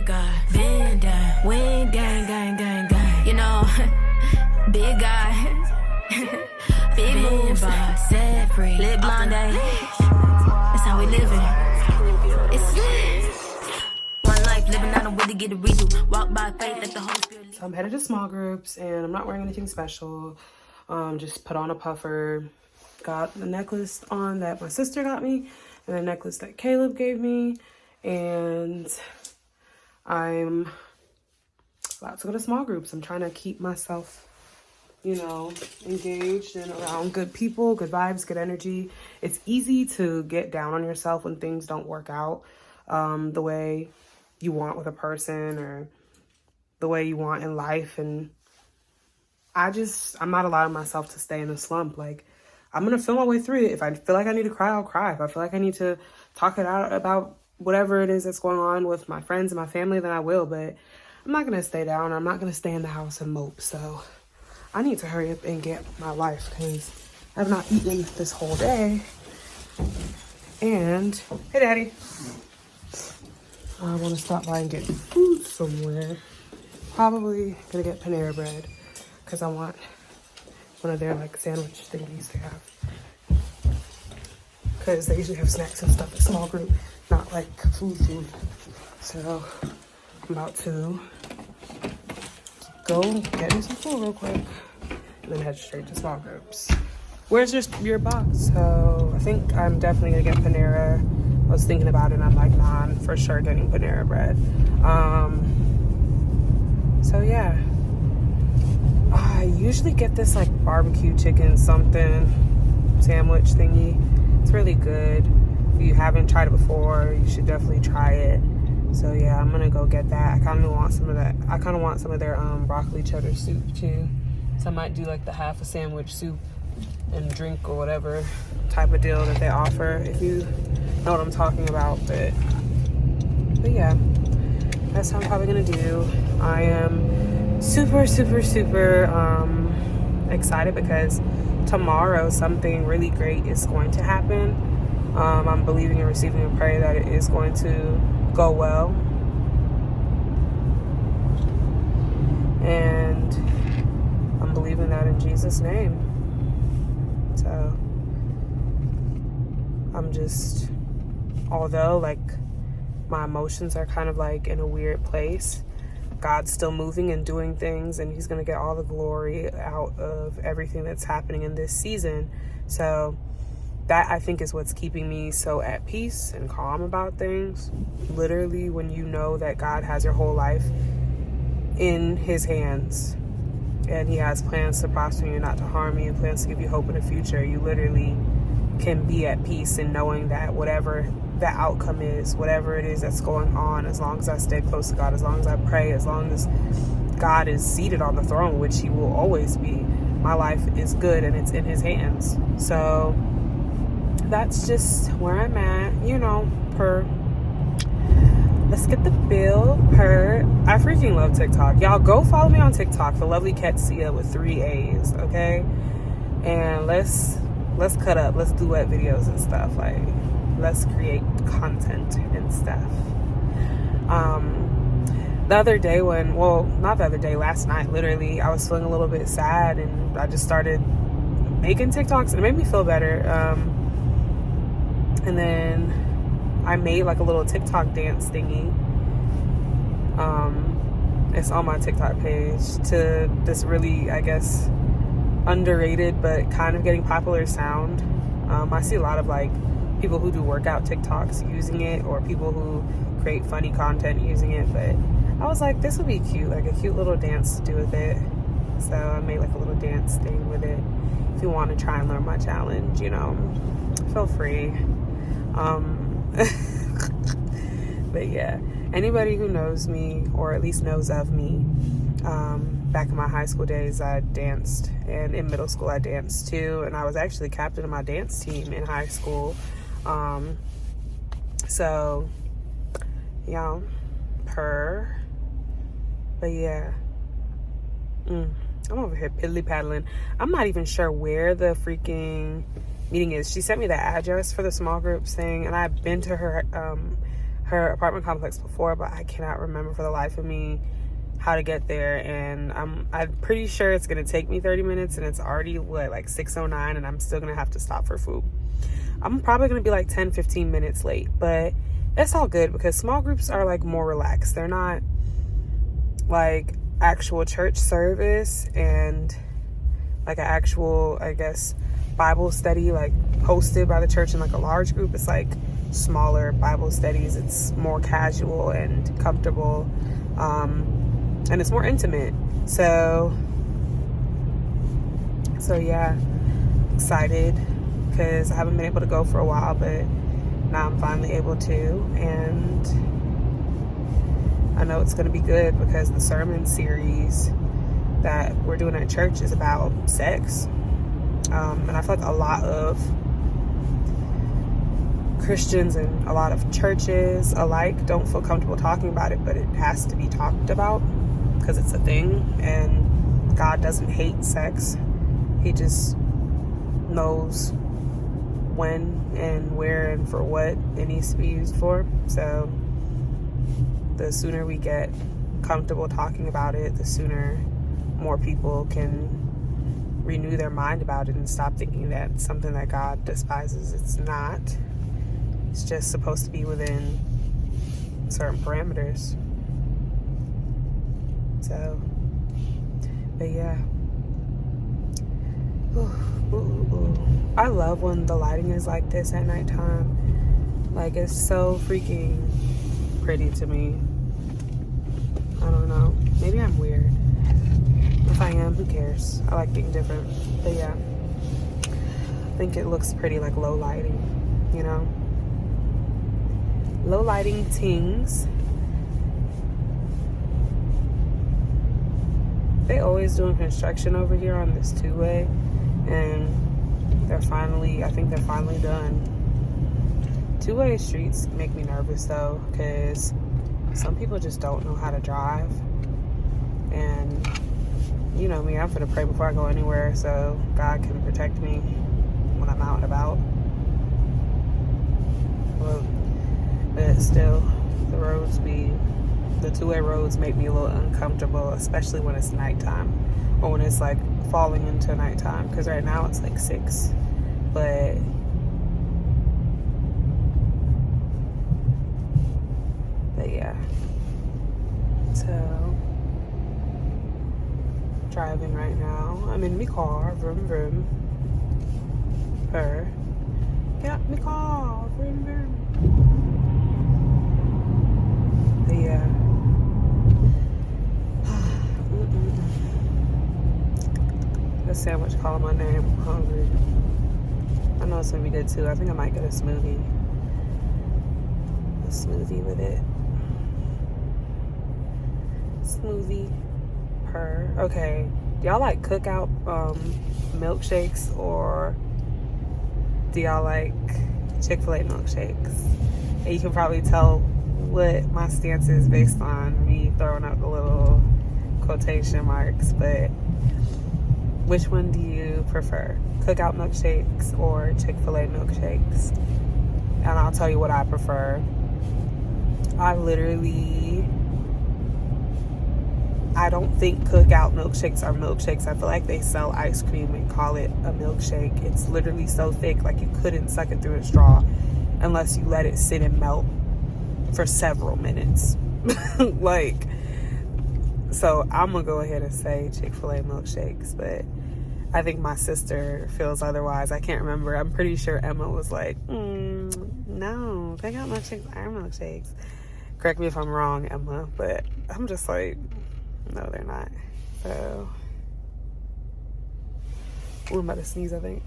big guy, been down, wing gang, gang, gang, gang. You know, big guy, big moves, set free, live blonde day. That's how we living. It's lit. One life living, I don't really get a redo. Walk by faith, let the Holy Spirit. So I'm headed to small groups, and I'm not wearing anything special. Just put on a puffer. Got the necklace on that my sister got me, and the necklace that Caleb gave me, and I'm about to go to small groups. I'm trying to keep myself, you know, engaged and around good people, good vibes, good energy. It's easy to get down on yourself when things don't work out the way you want with a person or the way you want in life. And I'm not allowing myself to stay in a slump. Like, I'm going to feel my way through it. If I feel like I need to cry, I'll cry. If I feel like I need to talk it out about whatever it is that's going on with my friends and my family, then I will. But I'm not going to stay down. I'm not going to stay in the house and mope. So I need to hurry up and get my life because I've not eaten this whole day. And, hey, Daddy. I want to stop by and get food somewhere. Probably going to get Panera Bread because I want one of their like sandwich thingies they have, because they usually have snacks and stuff at small group, not like food. So I'm about to go get me some food real quick and then head straight to small groups. Where's your box? So I think I'm definitely gonna get Panera. I was thinking about it and I'm like, nah, I'm for sure getting Panera Bread. So yeah, I usually get this like barbecue chicken something sandwich thingy. It's really good. If you haven't tried it before, you should definitely try it. So yeah, I'm gonna go get that. I kind of want some of that. I kind of want some of their broccoli cheddar soup too. So I might do like the half a sandwich soup and drink or whatever type of deal that they offer, if you know what I'm talking about. But yeah, that's what I'm probably gonna do. I am super excited because tomorrow something really great is going to happen. I'm believing and receiving a prayer that it is going to go well, and I'm believing that in Jesus' name. So I'm just, although like my emotions are kind of like in a weird place, God's still moving and doing things, and he's going to get all the glory out of everything that's happening in this season. So that, I think, is what's keeping me so at peace and calm about things. Literally, when you know that God has your whole life in his hands and he has plans to prosper you, not to harm you, plans to give you hope in the future, you literally can be at peace in knowing that whatever the outcome is, whatever it is that's going on, as long as I stay close to God, as long as I pray, as long as God is seated on the throne, which he will always be, my life is good and it's in his hands. So that's just where I'm at, you know, let's get the bill I freaking love TikTok. Y'all go follow me on TikTok, TheLovelyKetsia with 3 A's, okay? And let's cut up, let's duet videos and stuff, like let's create content and stuff. The other day last night, literally, I was feeling a little bit sad and I just started making TikToks and it made me feel better. And then I made like a little TikTok dance thingy. It's on my TikTok page, to this really, I guess, underrated but kind of getting popular sound. I see a lot of like people who do workout TikToks using it, or people who create funny content using it, but I was like, this would be cute, like a cute little dance to do with it. So I made like a little dance thing with it. If you want to try and learn my challenge, you know, feel free. But yeah, anybody who knows me, or at least knows of me, back in my high school days, I danced, and in middle school I danced too, and I was actually captain of my dance team in high school. So, you know, but yeah, I'm over here piddly paddling. I'm not even sure where the freaking meeting is. She sent me the address for the small groups thing, and I've been to her her apartment complex before, but I cannot remember for the life of me how to get there. And I'm pretty sure it's gonna take me 30 minutes, and it's already like 6:09, and I'm still gonna have to stop for food. I'm probably gonna be like 10-15 minutes late, but it's all good because small groups are like more relaxed. They're not like actual church service and like an actual, I guess, Bible study like hosted by the church in like a large group. It's like smaller Bible studies. It's more casual and comfortable, and it's more intimate. So yeah, excited because I haven't been able to go for a while, but now I'm finally able to, and I know it's going to be good because the sermon series that we're doing at church is about sex. And I feel like a lot of Christians and a lot of churches alike don't feel comfortable talking about it, but it has to be talked about because it's a thing, and God doesn't hate sex. He just knows when and where and for what it needs to be used for. So the sooner we get comfortable talking about it, the sooner more people can renew their mind about it and stop thinking that it's something that God despises. It's not. It's just supposed to be within certain parameters. So, but yeah. I love when the lighting is like this at nighttime. Like, it's so freaking pretty to me. I don't know. Maybe I'm weird. If I am, who cares? I like being different. But yeah, I think it looks pretty like low lighting, you know? Low lighting things. They always doing construction over here on this two-way, and I think they're finally done. Two-way streets make me nervous though, because some people just don't know how to drive, and you know me, I'm gonna pray before I go anywhere so God can protect me when I'm out and about. Well, but still, the two-way roads make me a little uncomfortable, especially when it's nighttime or when it's like falling into nighttime, because right now it's like 6, but yeah. So driving right now. I'm in my car, vroom vroom. Get out my car, vroom vroom. But yeah. A sandwich calling my name. I'm hungry. I know it's gonna be good too. I think I might get a smoothie. A smoothie with it. Smoothie. Okay, do y'all like cookout milkshakes, or do y'all like Chick-fil-A milkshakes? And you can probably tell what my stance is based on me throwing out the little quotation marks, but which one do you prefer? Cookout milkshakes or Chick-fil-A milkshakes? And I'll tell you what I prefer. I don't think cookout milkshakes are milkshakes. I feel like they sell ice cream and call it a milkshake. It's literally so thick, like you couldn't suck it through a straw unless you let it sit and melt for several minutes. Like, so I'm gonna go ahead and say Chick-fil-A milkshakes, but I think my sister feels otherwise. I can't remember. I'm pretty sure Emma was like, no, cookout milkshakes are milkshakes. Correct me if I'm wrong, Emma, but I'm just like, no, they're not. So, I'm about to sneeze, I think.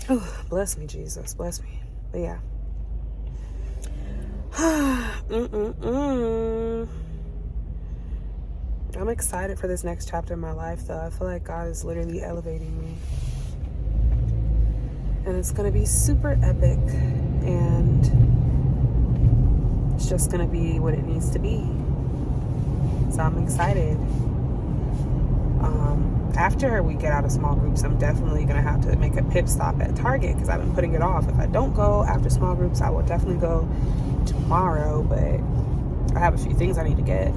Oh, bless me, Jesus. Bless me. But yeah. I'm excited for this next chapter in my life, though. I feel like God is literally elevating me. And it's going to be super epic. And it's just going to be what it needs to be. So I'm excited. after we get out of small groups, I'm definitely going to have to make a pit stop at Target because I've been putting it off. If I don't go after small groups, I will definitely go tomorrow, but I have a few things I need to get.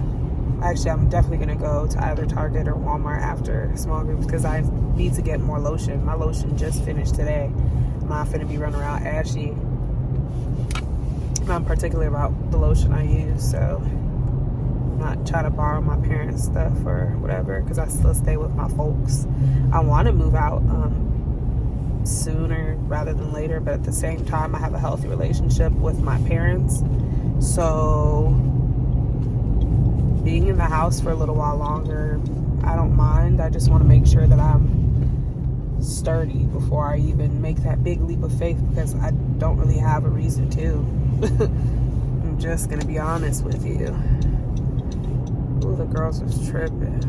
Actually, I'm definitely going to go to either Target or Walmart after small groups because I need to get more lotion. My lotion just finished today. I'm not finna be running around ashy. I'm particular about the lotion I use, so I'm not trying to borrow my parents' stuff or whatever because I still stay with my folks. I want to move out sooner rather than later, but at the same time, I have a healthy relationship with my parents, so being in the house for a little while longer, I don't mind. I just want to make sure that I'm sturdy before I even make that big leap of faith because I don't really have a reason to. I'm just gonna be honest with you. Ooh, the girls was tripping.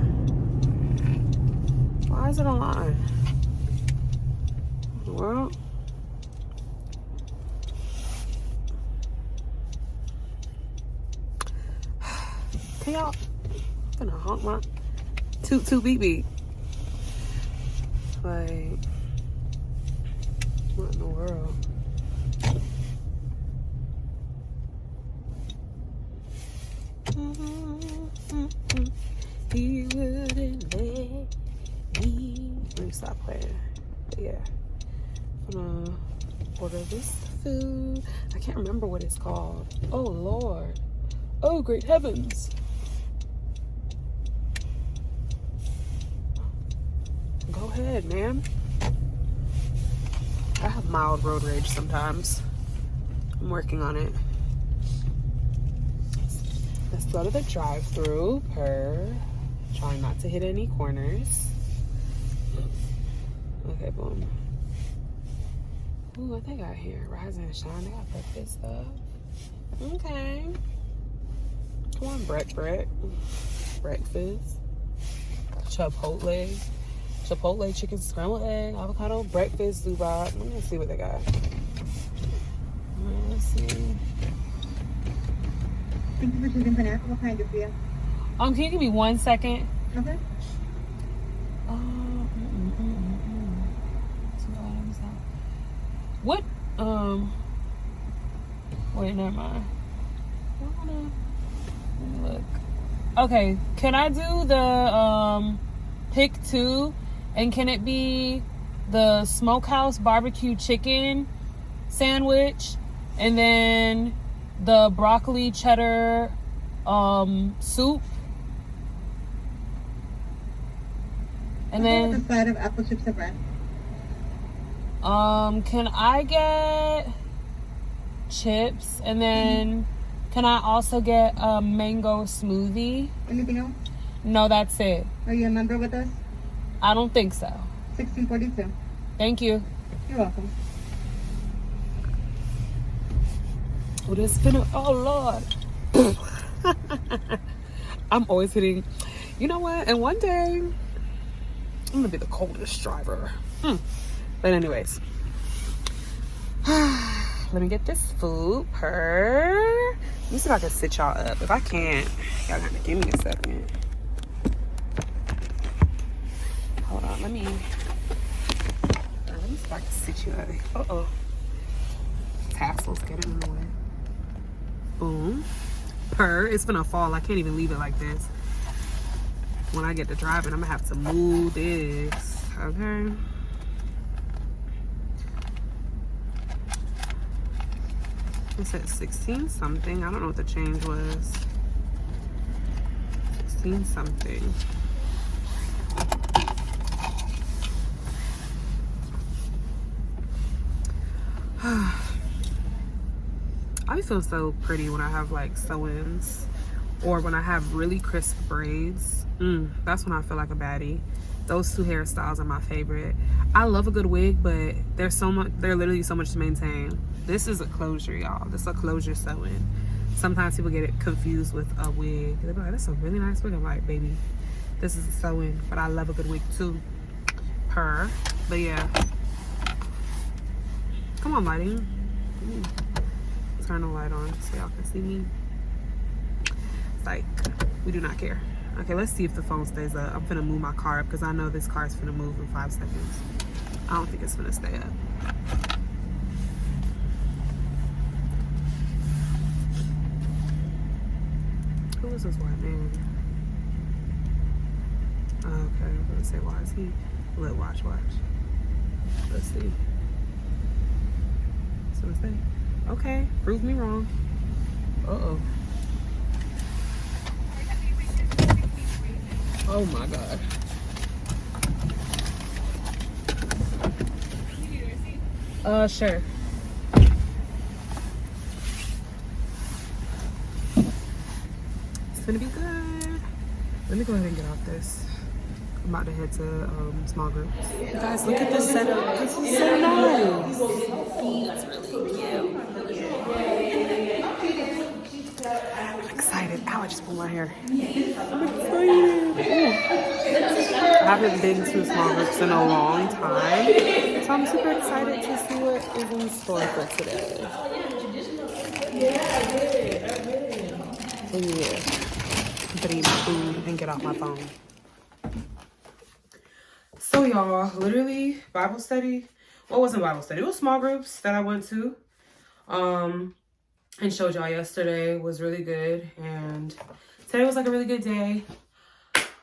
Why is it online? Well, can y'all? I'm gonna honk my toot beep beep. Like, what in the world? He wouldn't let me. Let me stop playing. But yeah, I'm gonna order this food. I can't remember what it's called. Oh Lord. Oh great heavens. Go ahead, man. I have mild road rage sometimes. I'm working on it. Let's go to the drive-thru trying not to hit any corners. Okay, boom. Ooh, what they got here? Rise and shine. They got breakfast stuff. Okay. Come on, breakfast. Chipotle chicken scrambled egg, avocado breakfast, Dubai. Let me see what they got. Let's see. Thank you for choosing Pineapple. What can I do for you? Can you give me 1 second? Okay. What? Wait, never mind. Let me look. Okay, can I do the pick 2? And can it be the smokehouse barbecue chicken sandwich and then the broccoli cheddar soup? And then a side of apple chips and bread. can I get chips and then can I also get a mango smoothie? Anything else? No, that's it. Are you a member with us? I don't think so. 1642. Thank you. You're welcome. Oh, this finna, oh Lord. I'm always hitting, you know what? And one day, I'm gonna be the coldest driver. But anyways, let me get this food Let me see if I can sit y'all up. If I can't, y'all gotta give me a second. Hold on, let me see if I can sit you up. Uh-oh. Tassels getting in the way. Boom. It's gonna fall. I can't even leave it like this. When I get to driving, I'm gonna have to move this. Okay. It said 16 something. I don't know what the change was. 16 something. I feel so pretty when I have like sew-ins or when I have really crisp braids. That's when I feel like a baddie. Those two hairstyles are my favorite. I love a good wig, but there's literally so much to maintain. This is a closure, y'all. This is a closure sew-in. Sometimes people get it confused with a wig. They're like, that's a really nice wig. I'm like, baby, this is a sew-in, but I love a good wig too. But yeah. Come on, lighting. Turn the light on so y'all can see me. It's like, we do not care. Okay, let's see if the phone stays up. I'm finna move my car up because I know this car is finna move in 5 seconds. I don't think it's finna stay up. Who is this white man? Okay, I'm gonna say, why is he? Look, watch. Let's see. So it's there. Okay, prove me wrong. Uh-oh. Oh my God. Sure. It's gonna be good. Let me go ahead and get off this. I'm about to head to small groups. You guys, look at this setup. This is so nice. It's really cute. I'm excited. Ow, I just pulled my hair. I'm excited. I haven't been to small groups in a long time, so I'm super excited to see what is in store for today. So yeah, I'm gonna eat my food and get off my phone. So y'all, literally Bible study. Well, it wasn't Bible study. It was small groups that I went to. And showed y'all yesterday was really good. And today was like a really good day.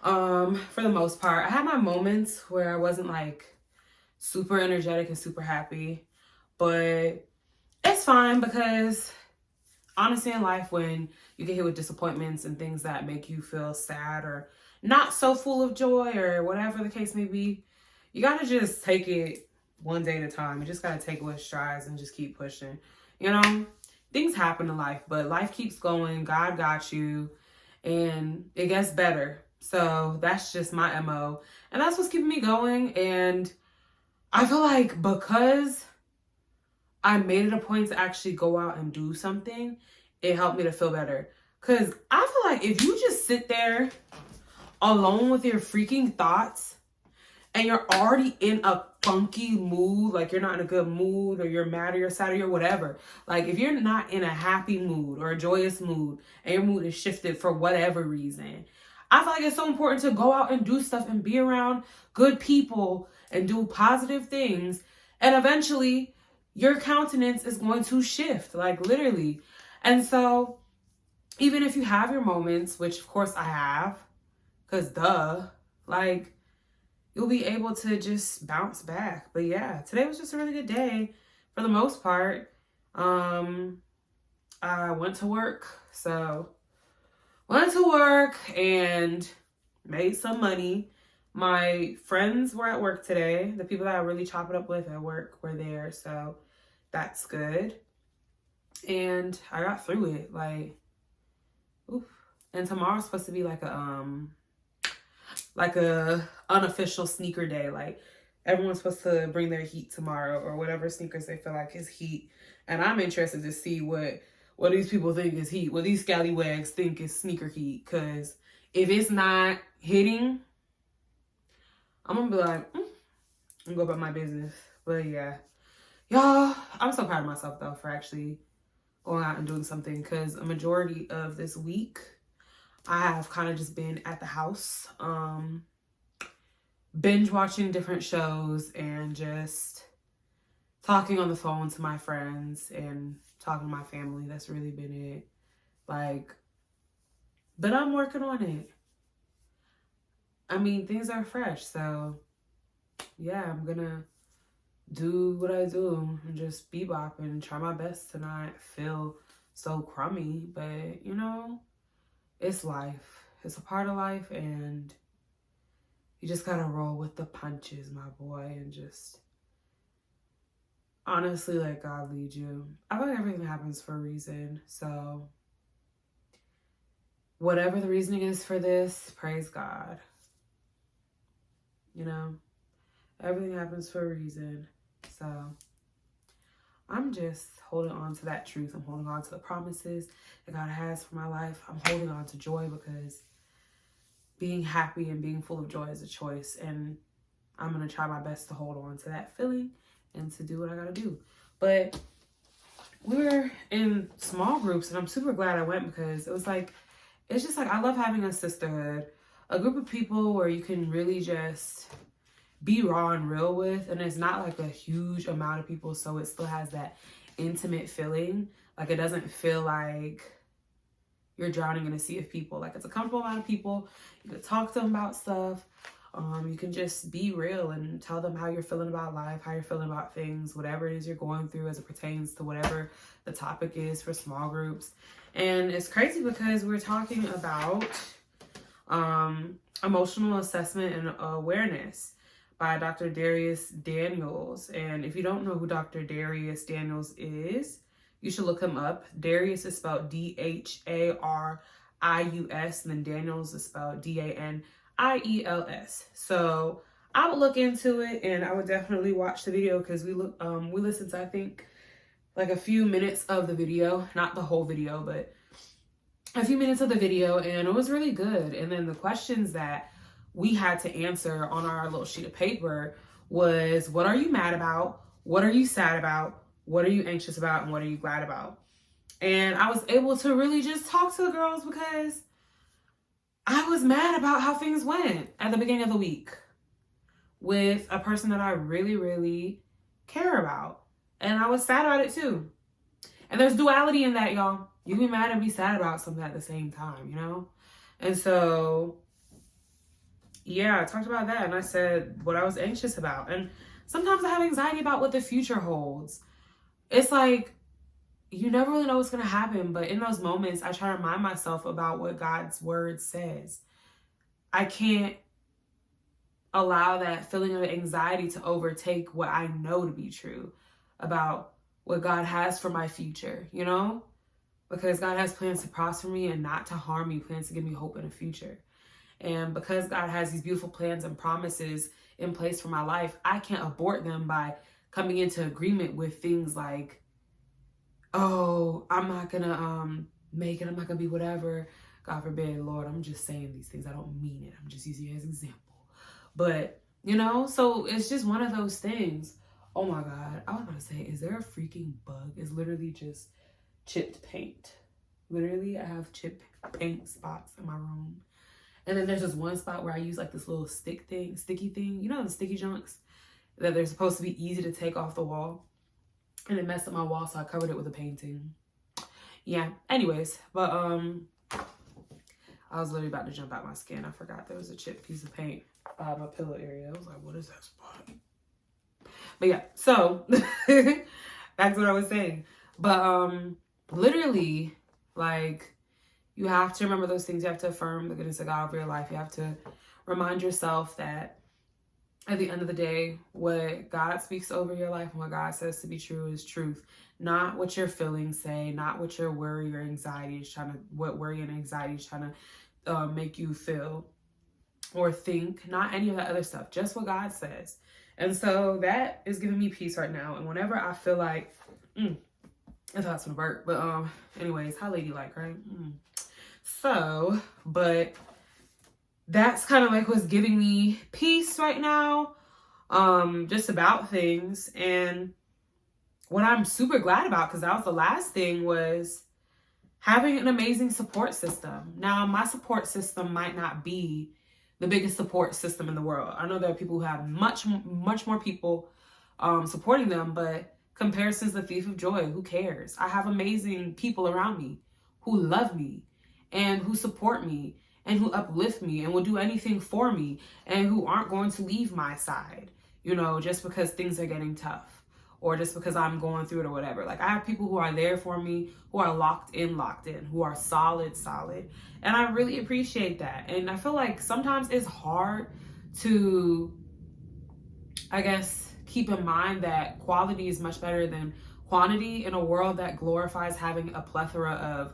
For the most part. I had my moments where I wasn't like super energetic and super happy. But it's fine because honestly in life when you get hit with disappointments and things that make you feel sad or not so full of joy or whatever the case may be, you gotta just take it one day at a time. You just gotta take it with strides and just keep pushing. You know, things happen in life, but life keeps going. God got you and it gets better. So that's just my MO. And that's what's keeping me going. And I feel like because I made it a point to actually go out and do something, it helped me to feel better. Because I feel like if you just sit there alone with your freaking thoughts and you're already in a funky mood, like you're not in a good mood or you're mad or you're sad or you're whatever. Like if you're not in a happy mood or a joyous mood and your mood is shifted for whatever reason, I feel like it's so important to go out and do stuff and be around good people and do positive things. And eventually your countenance is going to shift, like literally. And so even if you have your moments, which of course I have, because like you'll be able to just bounce back. But yeah, today was just a really good day for the most part. I went to work. So went to work and made some money. My friends were at work today. The people that I really chop it up with at work were there. So that's good. And I got through it. Like, oof. And tomorrow's supposed to be like a unofficial sneaker day. Like everyone's supposed to bring their heat tomorrow or whatever sneakers they feel like is heat. And I'm interested to see what these people think is heat, what these scallywags think is sneaker heat. Because if it's not hitting, I'm gonna be like, I'm gonna go about my business. But yeah, y'all, I'm so proud of myself though for actually going out and doing something. Because a majority of this week, I have kind of just been at the house, binge watching different shows and just talking on the phone to my friends and talking to my family. That's really been it. Like, but I'm working on it. I mean, things are fresh. So yeah, I'm gonna do what I do and just bebop and try my best to not feel so crummy. But you know, it's life. It's a part of life and you just gotta roll with the punches, my boy, and just honestly let God lead you. I feel like everything happens for a reason. So whatever the reasoning is for this, praise God. You know, everything happens for a reason. So I'm just holding on to that truth. I'm holding on to the promises that God has for my life. I'm holding on to joy because being happy and being full of joy is a choice. And I'm going to try my best to hold on to that feeling and to do what I got to do. But we were in small groups and I'm super glad I went because it was like, it's just like, I love having a sisterhood. a group of people where you can really just be raw and real with, and it's not like a huge amount of people, so it still has that intimate feeling. Like, it doesn't feel like you're drowning in a sea of people. Like, it's a comfortable amount of people. You can talk to them about stuff. You can just be real and tell them how you're feeling about life, how you're feeling about things, whatever it is you're going through as it pertains to whatever the topic is for small groups. And it's crazy because we're talking about emotional assessment and awareness by Dr. Darius Daniels. And if you don't know who Dr. Darius Daniels is, you should look him up. Darius is spelled Darius, and then Daniels is spelled Daniels. So I would look into it, and I would definitely watch the video, because we listened to, I think, like a few minutes of the video, not the whole video, but a few minutes of the video, and it was really good. And then the questions that we had to answer on our little sheet of paper was, what are you mad about? What are you sad about? What are you anxious about? And what are you glad about? And I was able to really just talk to the girls, because I was mad about how things went at the beginning of the week with a person that I really, really care about. And I was sad about it too. And there's duality in that, y'all. You can be mad and be sad about something at the same time, you know? And so, yeah, I talked about that, and I said what I was anxious about. And sometimes I have anxiety about what the future holds. It's like, you never really know what's going to happen, but in those moments, I try to remind myself about what God's word says. I can't allow that feeling of anxiety to overtake what I know to be true about what God has for my future, you know? Because God has plans to prosper me and not to harm me, plans to give me hope in the future. And because God has these beautiful plans and promises in place for my life, I can't abort them by coming into agreement with things like, oh, I'm not gonna make it, I'm not gonna be whatever. God forbid, Lord, I'm just saying these things. I don't mean it. I'm just using it as an example. But, you know, so it's just one of those things. Oh my God. I was about to say, is there a freaking bug? It's literally just chipped paint. Literally, I have chipped paint spots in my room. And then there's this one spot where I use like this little sticky thing. You know, the sticky junks that they're supposed to be easy to take off the wall. And it messed up my wall, so I covered it with a painting. Yeah, anyways, but I was literally about to jump out my skin. I forgot there was a chipped piece of paint by my pillow area. I was like, what is that spot? But yeah, so that's what I was saying. But literally, like, you have to remember those things. You have to affirm the goodness of God over your life. You have to remind yourself that at the end of the day, what God speaks over your life and what God says to be true is truth. Not what your feelings say, not what your worry or anxiety is what worry and anxiety is trying to make you feel or think. Not any of that other stuff, just what God says. And so that is giving me peace right now. And whenever I feel like, I thought it's gonna work, but anyways, how ladylike, right? So, but that's kind of like what's giving me peace right now, just about things. And what I'm super glad about, because that was the last thing, was having an amazing support system. Now, my support system might not be the biggest support system in the world. I know there are people who have much more people supporting them, but comparison's the thief of joy. Who cares? I have amazing people around me who love me and who support me and who uplift me and will do anything for me and who aren't going to leave my side, you know, just because things are getting tough or just because I'm going through it or whatever. Like, I have people who are there for me, who are locked in, who are solid. And I really appreciate that. And I feel like sometimes it's hard to, I guess, keep in mind that quality is much better than quantity in a world that glorifies having a plethora of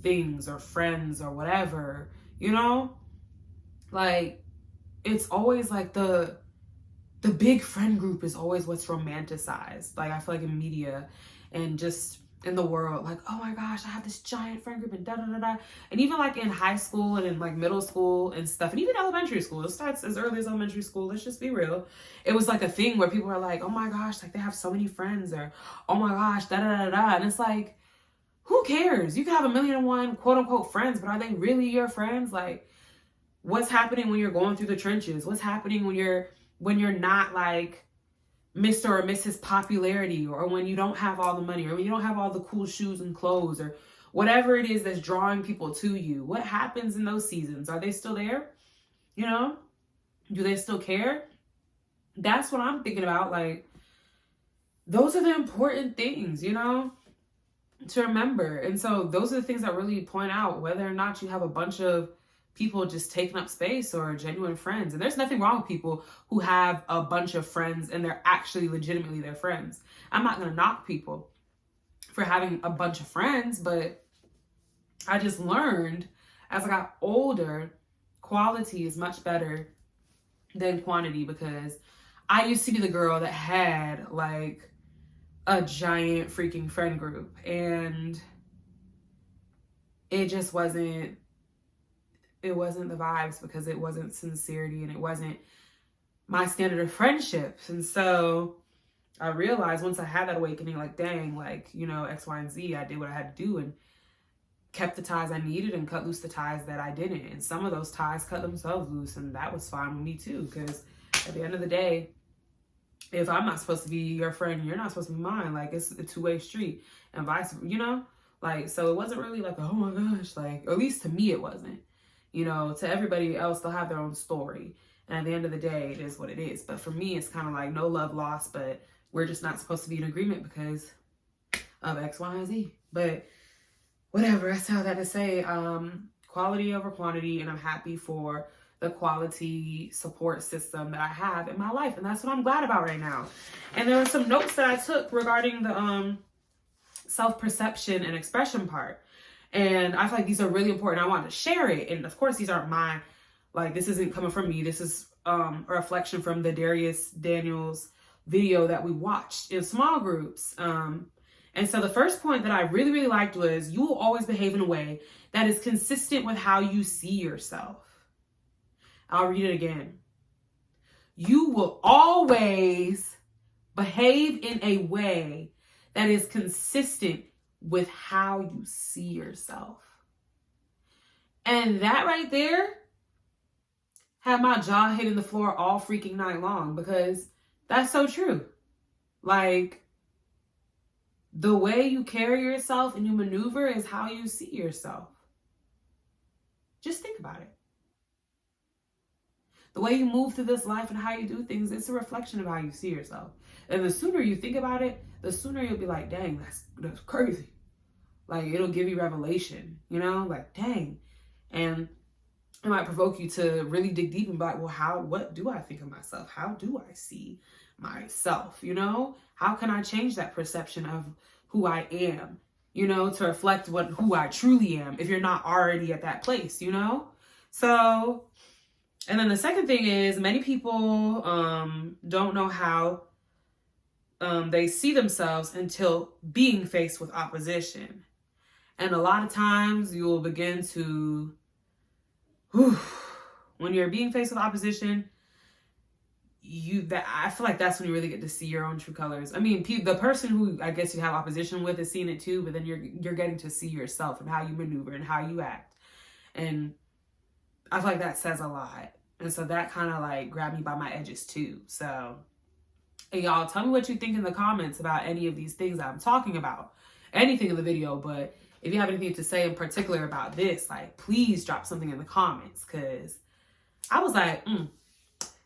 things or friends or whatever, you know? Like, it's always like the big friend group is always what's romanticized. Like, I feel like in media and just in the world, like, oh my gosh, I have this giant friend group and da-da-da-da. And even like in high school and in like middle school and stuff, and even elementary school, it starts as early as elementary school, let's just be real. It was like a thing where people are like, oh my gosh, like they have so many friends, or oh my gosh, da-da-da-da. And it's like, who cares? You can have 1,000,001 quote unquote friends, but are they really your friends? Like, What's happening when you're going through the trenches? What's happening when you're not like Mr. or Mrs. Popularity, or when you don't have all the money, or when you don't have all the cool shoes and clothes, or whatever it is that's drawing people to you? What happens in those seasons? Are they still there? You know, do they still care? That's what I'm thinking about. Like, those are the important things, you know, to remember. And so those are the things that really point out whether or not you have a bunch of people just taking up space or genuine friends. And there's nothing wrong with people who have a bunch of friends and they're actually legitimately their friends. I'm not going to knock people for having a bunch of friends, but I just learned as I got older, quality is much better than quantity, because I used to be the girl that had like a giant freaking friend group, and it just wasn't the vibes, because it wasn't sincerity and it wasn't my standard of friendships. And so I realized once I had that awakening, like, dang, like, you know, X, Y, and Z, I did what I had to do and kept the ties I needed and cut loose the ties that I didn't. And some of those ties cut themselves loose, and that was fine with me too, because at the end of the day, if I'm not supposed to be your friend, you're not supposed to be mine. Like, it's a two-way street, and vice, you know, like, so it wasn't really like, oh my gosh, like, at least to me, it wasn't. You know, to everybody else, they'll have their own story. And at the end of the day, it is what it is. But for me, it's kind of like no love lost, but we're just not supposed to be in agreement because of X, Y, and Z. But whatever, that's how that to say, quality over quantity. And I'm happy for the quality support system that I have in my life. And that's what I'm glad about right now. And there were some notes that I took regarding the self-perception and expression part. And I feel like these are really important. I wanted to share it. And of course, these aren't my, like, this isn't coming from me. This is a reflection from the Darius Daniels video that we watched in small groups. And so the first point that I really, really liked was, you will always behave in a way that is consistent with how you see yourself. I'll read it again. You will always behave in a way that is consistent with how you see yourself. And that right there had my jaw hitting the floor all freaking night long, because that's so true. Like, the way you carry yourself and you maneuver is how you see yourself. Just think about it. The way you move through this life and how you do things, it's a reflection of how you see yourself. And the sooner you think about it, the sooner you'll be like, dang, that's crazy. Like, it'll give you revelation, you know, like, dang. And it might provoke you to really dig deep and be like, well, what do I think of myself? How do I see myself? You know, how can I change that perception of who I am, you know, to reflect who I truly am, if you're not already at that place, you know? So, and then the second thing is, many people don't know how they see themselves until being faced with opposition. And a lot of times you will begin to, when you're being faced with opposition, I feel like that's when you really get to see your own true colors. I mean, the person who I guess you have opposition with is seeing it too, but then you're getting to see yourself and how you maneuver and how you act. And I feel like that says a lot. And so that kind of like grabbed me by my edges too. So, and y'all, tell me what you think in the comments about any of these things that I'm talking about. Anything in the video, but if you have anything to say in particular about this, like, please drop something in the comments, because I was like,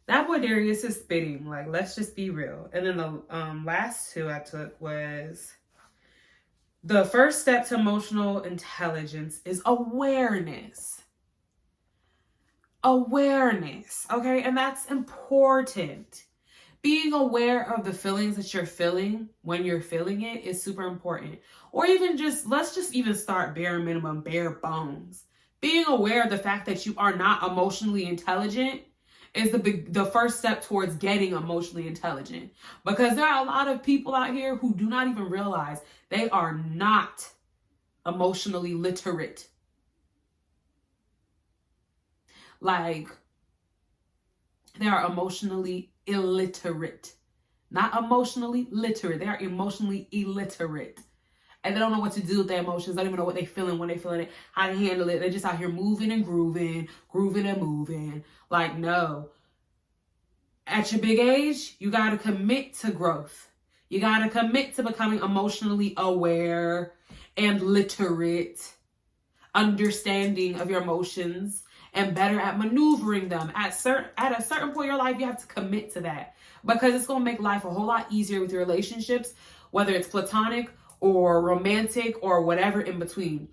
that boy Darius is spitting. Like, let's just be real. And then the last two I took was, the first step to emotional intelligence is awareness. Awareness, okay? And that's important. Being aware of the feelings that you're feeling when you're feeling it is super important. Or even just, let's just even start bare minimum, bare bones. Being aware of the fact that you are not emotionally intelligent is the first step towards getting emotionally intelligent. Because there are a lot of people out here who do not even realize they are not emotionally literate. Like, they are emotionally illiterate. Not emotionally literate. They are emotionally illiterate. and they don't know what to do with their emotions. They don't even know what they're feeling, when they're feeling it, how to handle it. They're just out here moving and grooving and moving. Like, no. At your big age, you got to commit to growth. You got to commit to becoming emotionally aware and literate, understanding of your emotions, and better at maneuvering them. At a certain point in your life, you have to commit to that, because it's going to make life a whole lot easier with your relationships, whether it's platonic or romantic or whatever in between.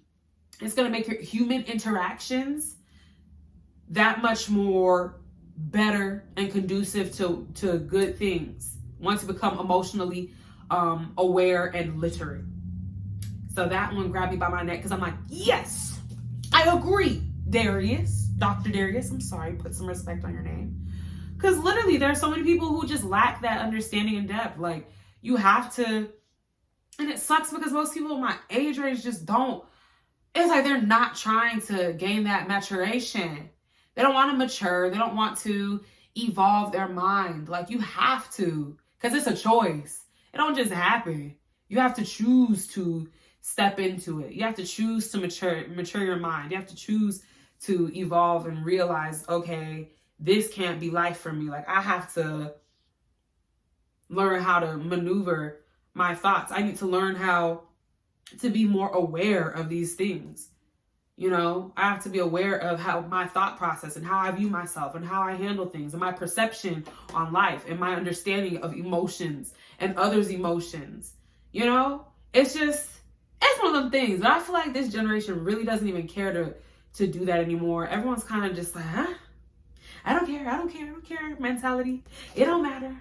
It's going to make your human interactions that much more better and conducive to good things once you become emotionally aware and literate. So that one grabbed me by my neck, because I'm like, yes, I agree, Darius. Dr. Darius, I'm sorry, put some respect on your name. Because literally, there are so many people who just lack that understanding and depth. Like, you have to, and it sucks because most people in my age range just don't. It's like they're not trying to gain that maturation. They don't want to mature. They don't want to evolve their mind. Like, you have to, because it's a choice. It don't just happen. You have to choose to step into it. You have to choose to mature your mind. You have to choose to evolve and realize, okay, this can't be life for me. Like, I have to learn how to maneuver my thoughts. I need to learn how to be more aware of these things. You know, I have to be aware of how my thought process and how I view myself and how I handle things and my perception on life and my understanding of emotions and others' emotions. You know, it's one of them things. And I feel like this generation really doesn't even care to do that anymore. Everyone's kind of just like, huh? I don't care mentality. It don't matter.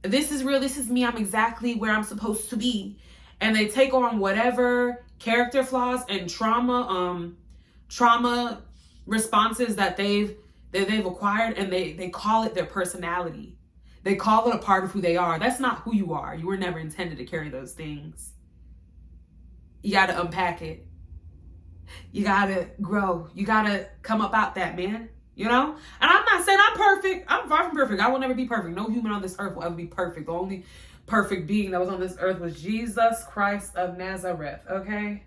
This is real. This is me. I'm exactly where I'm supposed to be. And they take on whatever character flaws and trauma responses that they've acquired, and they call it their personality. They call it a part of who they are. That's not who you are. You were never intended to carry those things. You got to unpack it. You got to grow. You got to come up out that, man. You know? And I'm not saying I'm perfect. I'm far from perfect. I will never be perfect. No human on this earth will ever be perfect. The only perfect being that was on this earth was Jesus Christ of Nazareth. Okay?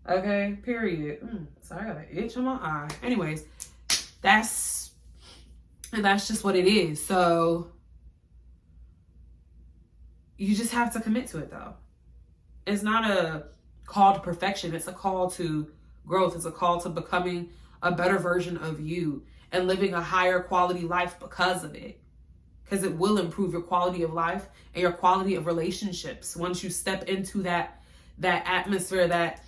Okay? Period. Sorry, I got an itch on my eye. Anyways, that's just what it is. So you just have to commit to it, though. It's not a call to perfection. It's a call to growth. It's a call to becoming a better version of you and living a higher quality life because of it. Because it will improve your quality of life and your quality of relationships once you step into that atmosphere, that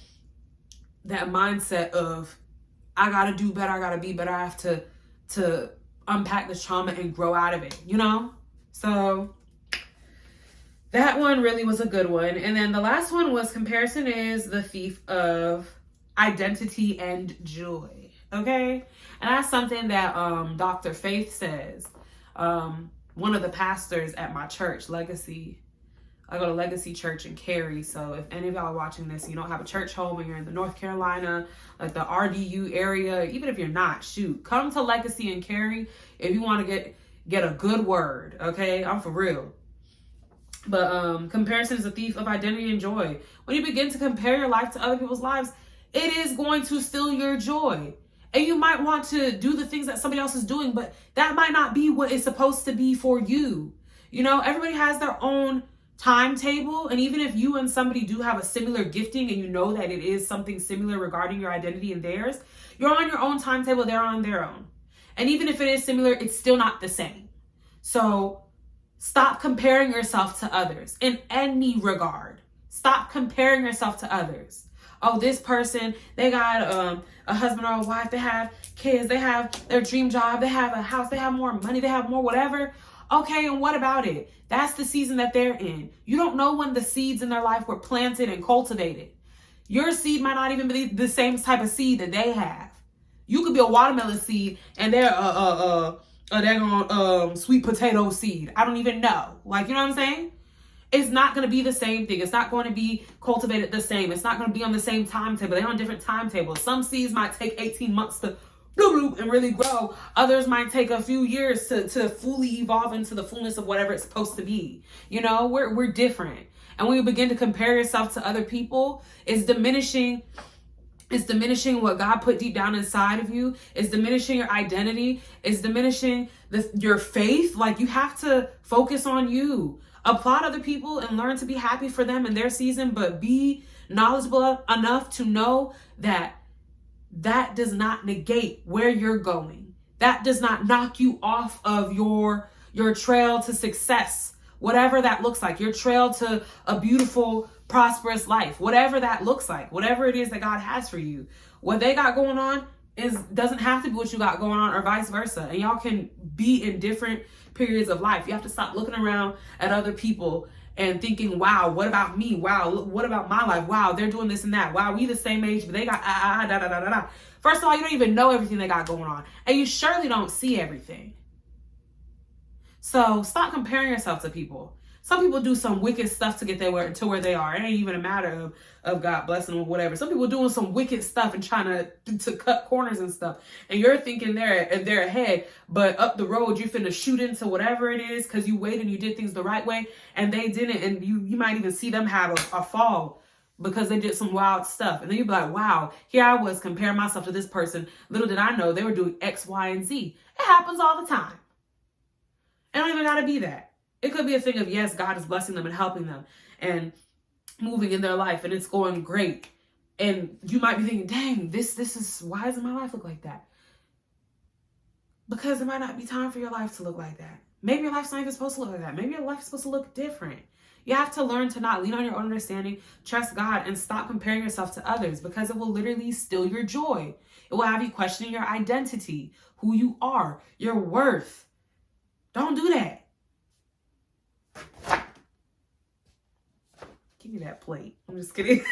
mindset of, I gotta do better, I gotta be better, I have to unpack this trauma and grow out of it, you know? So that one really was a good one. And then the last one was, comparison is the thief of identity and joy. Okay? And that's something that Dr. Faith says. One of the pastors at my church, Legacy. I go to Legacy Church in Cary. So if any of y'all are watching this and you don't have a church home and you're in the North Carolina, like the RDU area, even if you're not, shoot, come to Legacy in Cary if you want to get a good word. Okay? I'm for real. But comparison is a thief of identity and joy. When you begin to compare your life to other people's lives, it is going to steal your joy. And you might want to do the things that somebody else is doing, but that might not be what it's supposed to be for you. You know, everybody has their own timetable. And even if you and somebody do have a similar gifting and you know that it is something similar regarding your identity and theirs, you're on your own timetable, they're on their own. And even if it is similar, it's still not the same. So stop comparing yourself to others in any regard. Stop comparing yourself to others. Oh, this person, they got a husband or a wife, they have kids, they have their dream job, they have a house, they have more money, they have more whatever. Okay, and what about it? That's the season that they're in. You don't know when the seeds in their life were planted and cultivated. Your seed might not even be the same type of seed that they have. You could be a watermelon seed and they're sweet potato seed. I don't even know. Like, you know what I'm saying? It's not going to be the same thing. It's not going to be cultivated the same. It's not going to be on the same timetable. They're on different timetables. Some seeds might take 18 months to bloop and really grow. Others might take a few years to fully evolve into the fullness of whatever it's supposed to be. You know, we're different. And when you begin to compare yourself to other people, it's diminishing what God put deep down inside of you. It's diminishing your identity. It's diminishing your faith. Like, you have to focus on you. Applaud other people and learn to be happy for them in their season, but be knowledgeable enough to know that that does not negate where you're going. That does not knock you off of your trail to success, whatever that looks like, your trail to a beautiful, prosperous life, whatever that looks like, whatever it is that God has for you. What they got going on doesn't have to be what you got going on, or vice versa. And y'all can be in different periods of life. You have to stop looking around at other people and thinking, wow, what about me? Wow, what about my life? Wow, they're doing this and that. Wow, we the same age, but they got da da da da da. First of all, you don't even know everything they got going on, and you surely don't see everything. So stop comparing yourself to people. Some people do some wicked stuff to get to where they are. It ain't even a matter of God blessing them or whatever. Some people doing some wicked stuff and trying to cut corners and stuff. And you're thinking they're ahead, but up the road, you finna shoot into whatever it is because you waited and you did things the right way and they didn't. And you might even see them have a fall because they did some wild stuff. And then you'd be like, wow, here I was comparing myself to this person. Little did I know they were doing X, Y, and Z. It happens all the time. It don't even gotta be that. It could be a thing of, yes, God is blessing them and helping them and moving in their life and it's going great. And you might be thinking, dang, this is, why doesn't my life look like that? Because it might not be time for your life to look like that. Maybe your life's not even supposed to look like that. Maybe your life's supposed to look different. You have to learn to not lean on your own understanding, trust God, and stop comparing yourself to others because it will literally steal your joy. It will have you questioning your identity, who you are, your worth. Don't do that. Give me that plate. I'm just kidding.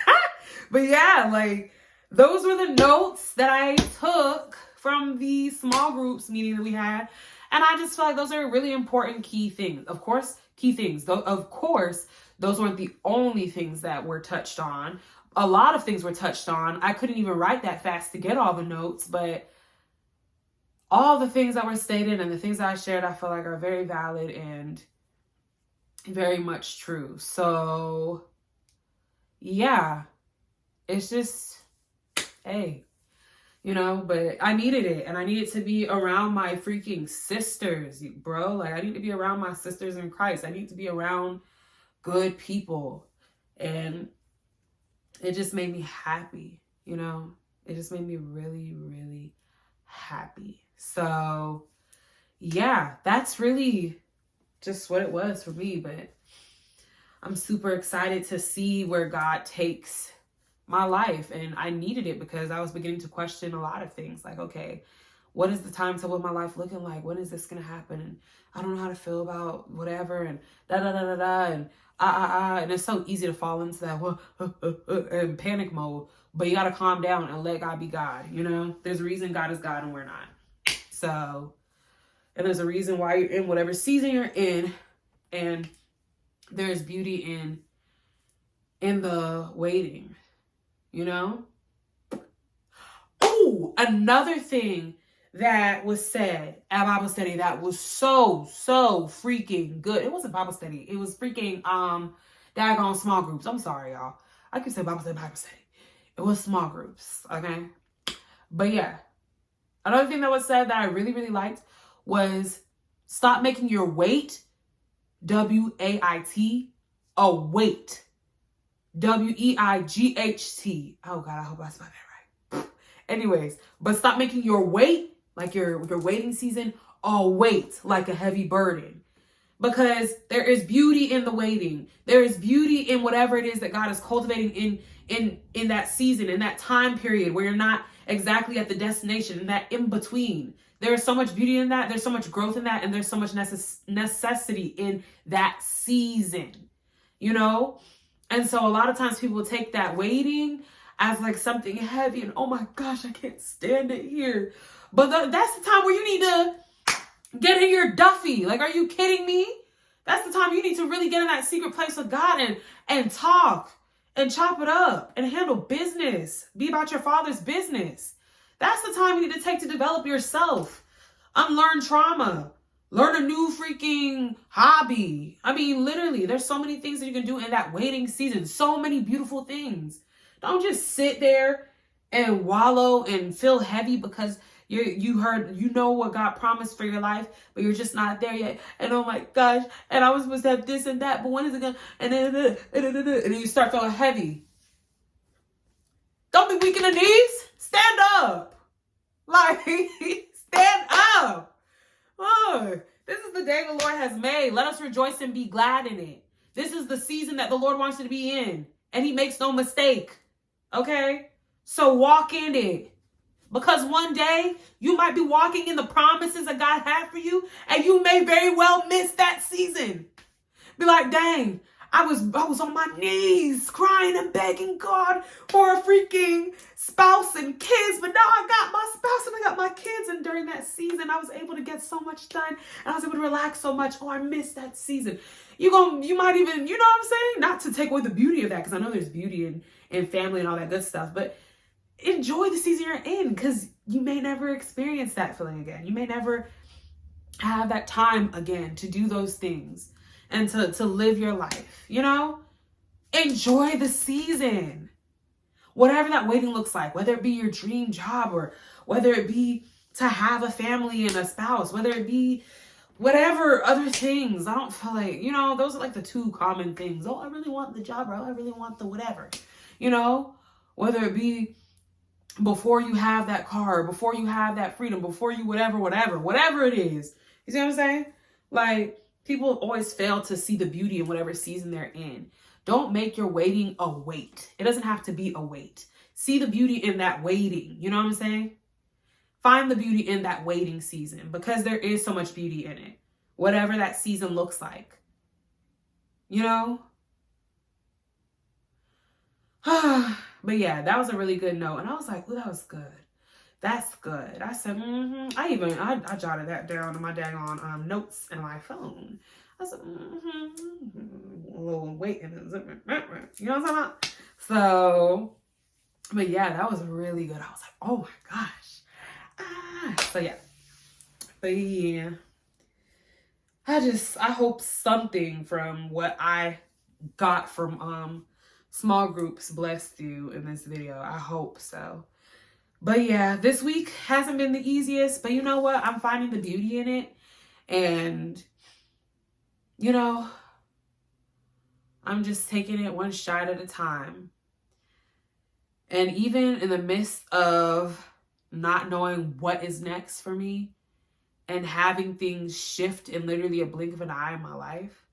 But yeah, like, those were the notes that I took from the small groups meeting that we had. And I just feel like those are really important key things. Of course, key things. Of course, those weren't the only things that were touched on. A lot of things were touched on. I couldn't even write that fast to get all the notes, but all the things that were stated and the things that I shared, I feel like are very valid and very much true. So yeah, it's just, hey, but I needed it, and I needed to be around my freaking sisters, bro. Like, I need to be around my sisters in Christ. I need to be around good people, and it just made me happy. It just made me really, really happy. So yeah, that's really just what it was for me. But I'm super excited to see where God takes my life. And I needed it because I was beginning to question a lot of things. Like, okay, what is the timetable of my life looking like? When is this going to happen? And I don't know how to feel about whatever. And and and it's so easy to fall into that and panic mode. But you got to calm down and let God be God. There's a reason God is God and we're not. So, and there's a reason why you're in whatever season you're in. And there's beauty in the waiting, Oh, another thing that was said at Bible study that was so freaking good. It wasn't Bible study. It was freaking daggone small groups. I'm sorry, y'all. I keep saying Bible study. It was small groups, okay? But yeah, another thing that was said that I really, really liked was stop making your weight, W-A-I-T, a weight, W-E-I-G-H-T. Oh God, I hope I spelled that right. Anyways, but stop making your weight, like your waiting season, a weight, like a heavy burden. Because there is beauty in the waiting. There is beauty in whatever it is that God is cultivating in that season, in that time period where you're not exactly at the destination, in that in between. There is so much beauty in that. There's so much growth in that. And there's so much necessity in that season, And so a lot of times people take that waiting as like something heavy and, oh my gosh, I can't stand it here. But that's the time where you need to get in your Duffy. Like, are you kidding me? That's the time you need to really get in that secret place with God and talk and chop it up and handle business. Be about your Father's business. That's the time you need to take to develop yourself. Unlearn trauma. Learn a new freaking hobby. I mean, literally, there's so many things that you can do in that waiting season. So many beautiful things. Don't just sit there and wallow and feel heavy because you know what God promised for your life, but you're just not there yet. And oh my gosh, and I was supposed to have this and that, but when is it gonna? And then you start feeling heavy. Don't be weak in the knees. Stand up. Like, stand up. Look, this is the day the Lord has made. Let us rejoice and be glad in it. This is the season that the Lord wants you to be in. And he makes no mistake. Okay? So walk in it. Because one day you might be walking in the promises that God had for you. And you may very well miss that season. Be like, dang, I was on my knees crying and begging God for a freaking spouse and kids, but now I got my spouse and I got my kids, and during that season I was able to get so much done and I was able to relax so much. Oh, I missed that season. You might even, you know what I'm saying? Not to take away the beauty of that, because I know there's beauty in family and all that good stuff, but enjoy the season you're in, because you may never experience that feeling again. You may never have that time again to do those things and to live your life, you know? Enjoy the season. Whatever that waiting looks like, whether it be your dream job or whether it be to have a family and a spouse, whether it be whatever other things. I don't feel like, you know, those are like the two common things. Oh, I really want the job, or oh, I really want the whatever, you know? Whether it be before you have that car, before you have that freedom, before you whatever it is. You see what I'm saying? Like, people always fail to see the beauty in whatever season they're in. Don't make your waiting a wait. It doesn't have to be a wait. See the beauty in that waiting. You know what I'm saying? Find the beauty in that waiting season, because there is so much beauty in it. Whatever that season looks like. You know? But yeah, that was a really good note. And I was like, oh, that was good. That's good. I said, I jotted that down in my daggone notes in my phone. I said, a little weight in it. You know what I'm talking about? So, but yeah, that was really good. I was like, oh my gosh. So yeah. But yeah. I hope something from what I got from small groups blessed you in this video. I hope so. But yeah, this week hasn't been the easiest, but you know what? I'm finding the beauty in it. And, you know, I'm just taking it one shot at a time. And even in the midst of not knowing what is next for me and having things shift in literally a blink of an eye in my life,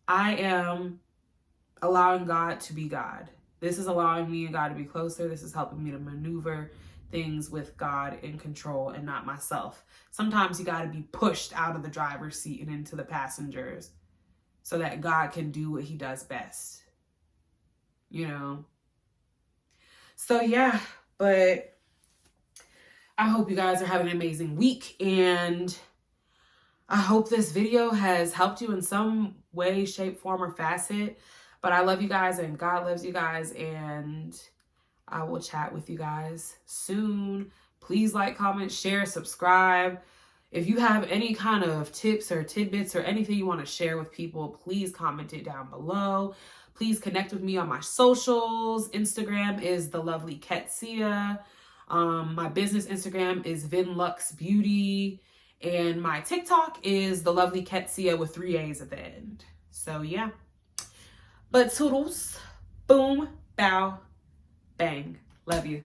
I am allowing God to be God. This is allowing me and God to be closer. This is helping me to maneuver things with God in control and not myself. Sometimes you got to be pushed out of the driver's seat and into the passengers so that God can do what he does best. You know? So yeah, but I hope you guys are having an amazing week, and I hope this video has helped you in some way, shape, form, or facet. But I love you guys, and God loves you guys, and I will chat with you guys soon. Please like, comment, share, subscribe. If you have any kind of tips or tidbits or anything you want to share with people, please comment it down below. Please connect with me on my socials. Instagram is TheLovelyKetsia. My business Instagram is vinluxebeauty. And my TikTok is TheLovelyKetsia with 3 A's at the end. So yeah. But toodles, boom, bow, bang. Love you.